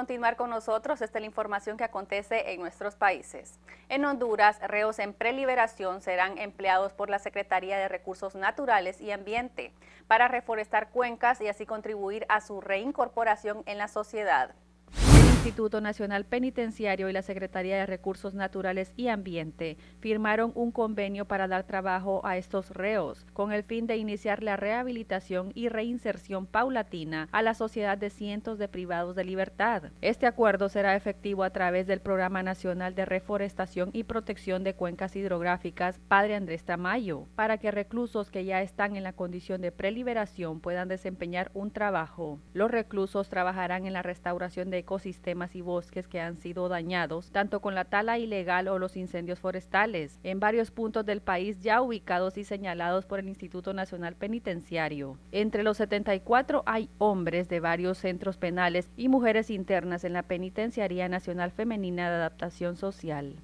continuar con nosotros, esta es la información que acontece en nuestros países. En Honduras, reos en preliberación serán empleados por la Secretaría de Recursos Naturales y Ambiente para reforestar cuencas y así contribuir a su reincorporación en la sociedad. El Instituto Nacional Penitenciario y la Secretaría de Recursos Naturales y Ambiente firmaron un convenio para dar trabajo a estos reos, con el fin de iniciar la rehabilitación y reinserción paulatina a la sociedad de cientos de privados de libertad. Este acuerdo será efectivo a través del Programa Nacional de Reforestación y Protección de Cuencas Hidrográficas Padre Andrés Tamayo, para que reclusos que ya están en la condición de preliberación puedan desempeñar un trabajo. Los reclusos trabajarán en la restauración de ecosistemas y bosques que han sido dañados, tanto con la tala ilegal o los incendios forestales, en varios puntos del país ya ubicados y señalados por el Instituto Nacional Penitenciario. Entre los 74 hay hombres de varios centros penales y mujeres internas en la Penitenciaría Nacional Femenina de Adaptación Social.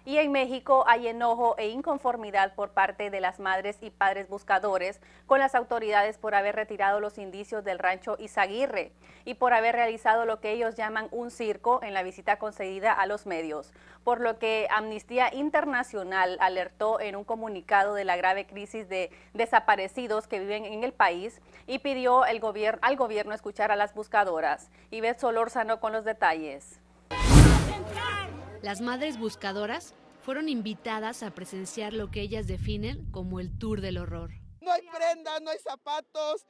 Y en México hay enojo e inconformidad por parte de las madres y padres buscadores con las autoridades por haber retirado los indicios del rancho Izaguirre y por haber realizado lo que ellos llaman un circo en la visita concedida a los medios, por lo que Amnistía Internacional alertó en un comunicado de la grave crisis de desaparecidos que viven en el país y pidió al gobierno escuchar a las buscadoras. Ivette Solórzano con los detalles. Las madres buscadoras fueron invitadas a presenciar lo que ellas definen como el tour del horror. No hay prendas, no hay zapatos,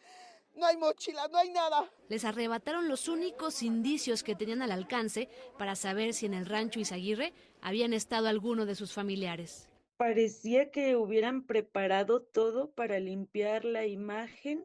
no hay mochila, no hay nada. Les arrebataron los únicos indicios que tenían al alcance para saber si en el rancho Izaguirre habían estado alguno de sus familiares. Parecía que hubieran preparado todo para limpiar la imagen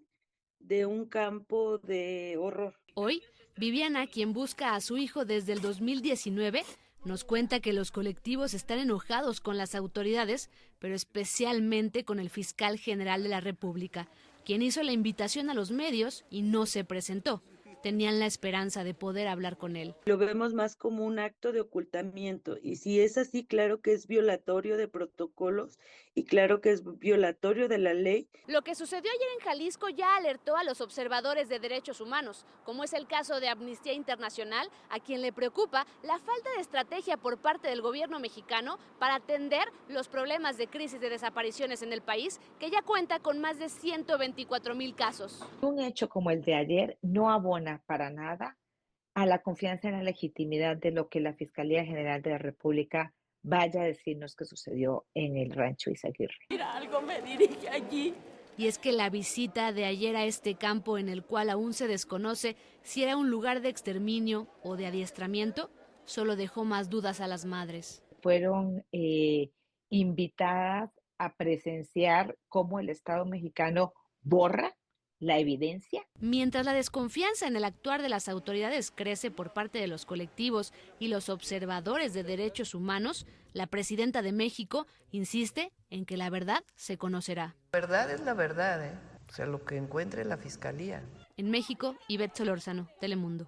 de un campo de horror. Hoy, Viviana, quien busca a su hijo desde el 2019, nos cuenta que los colectivos están enojados con las autoridades, pero especialmente con el fiscal general de la República, quien hizo la invitación a los medios y no se presentó. Tenían la esperanza de poder hablar con él. Lo vemos más como un acto de ocultamiento, y si es así, claro que es violatorio de protocolos y claro que es violatorio de la ley. Lo que sucedió ayer en Jalisco ya alertó a los observadores de derechos humanos, como es el caso de Amnistía Internacional, a quien le preocupa la falta de estrategia por parte del gobierno mexicano para atender los problemas de crisis de desapariciones en el país, que ya cuenta con más de 124,000 casos. Un hecho como el de ayer no abona para nada a la confianza en la legitimidad de lo que la Fiscalía General de la República vaya a decirnos que sucedió en el rancho Izaguirre. Mira, algo me dirige allí. Y es que la visita de ayer a este campo, en el cual aún se desconoce si era un lugar de exterminio o de adiestramiento, solo dejó más dudas a las madres. Fueron invitadas a presenciar cómo el Estado mexicano borra la evidencia. Mientras la desconfianza en el actuar de las autoridades crece por parte de los colectivos y los observadores de derechos humanos, la presidenta de México insiste en que la verdad se conocerá. La verdad es la verdad, o sea, lo que encuentre la fiscalía. En México, Ivette Solórzano, Telemundo.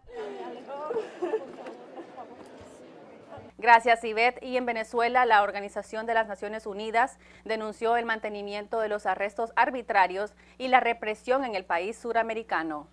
Gracias, Ivette. Y en Venezuela, la Organización de las Naciones Unidas denunció el mantenimiento de los arrestos arbitrarios y la represión en el país suramericano.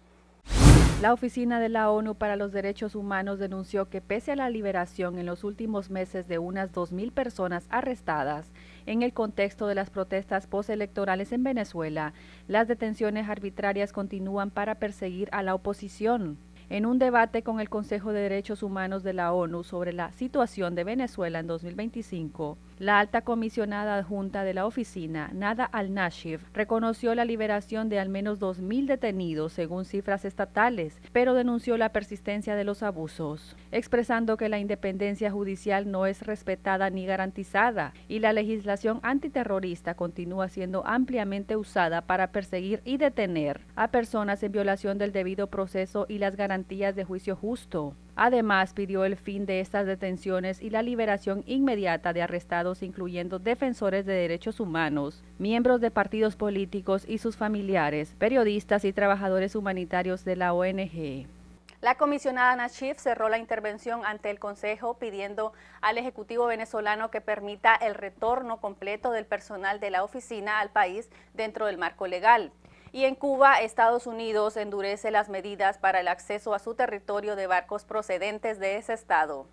La Oficina de la ONU para los Derechos Humanos denunció que pese a la liberación en los últimos meses de unas 2,000 personas arrestadas en el contexto de las protestas postelectorales en Venezuela, las detenciones arbitrarias continúan para perseguir a la oposición. En un debate con el Consejo de Derechos Humanos de la ONU sobre la situación de Venezuela en 2025, la alta comisionada adjunta de la oficina, Nada al-Nashif, reconoció la liberación de al menos 2,000 detenidos según cifras estatales, pero denunció la persistencia de los abusos, expresando que la independencia judicial no es respetada ni garantizada y la legislación antiterrorista continúa siendo ampliamente usada para perseguir y detener a personas en violación del debido proceso y las garantías de juicio justo. Además, pidió el fin de estas detenciones y la liberación inmediata de arrestados, incluyendo defensores de derechos humanos, miembros de partidos políticos y sus familiares, periodistas y trabajadores humanitarios de la ONG. La comisionada Nashif cerró la intervención ante el Consejo pidiendo al Ejecutivo venezolano que permita el retorno completo del personal de la oficina al país dentro del marco legal. Y en Cuba, Estados Unidos endurece las medidas para el acceso a su territorio de barcos procedentes de ese estado.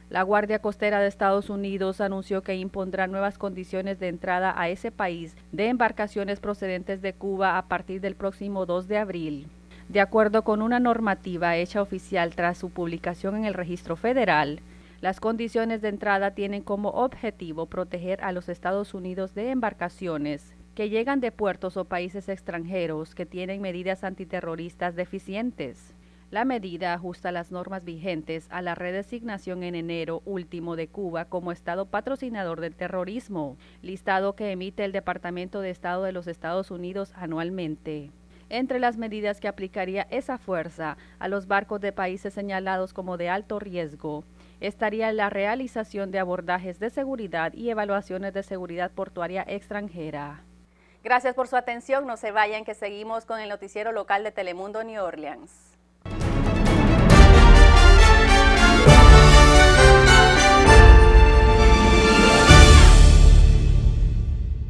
La Guardia Costera de Estados Unidos anunció que impondrá nuevas condiciones de entrada a ese país de embarcaciones procedentes de Cuba a partir del próximo 2 de abril. De acuerdo con una normativa hecha oficial tras su publicación en el Registro Federal, las condiciones de entrada tienen como objetivo proteger a los Estados Unidos de embarcaciones que llegan de puertos o países extranjeros que tienen medidas antiterroristas deficientes. La medida ajusta las normas vigentes a la redesignación en enero último de Cuba como Estado patrocinador del terrorismo, listado que emite el Departamento de Estado de los Estados Unidos anualmente. Entre las medidas que aplicaría esa fuerza a los barcos de países señalados como de alto riesgo, estaría la realización de abordajes de seguridad y evaluaciones de seguridad portuaria extranjera. Gracias por su atención, no se vayan que seguimos con el noticiero local de Telemundo New Orleans.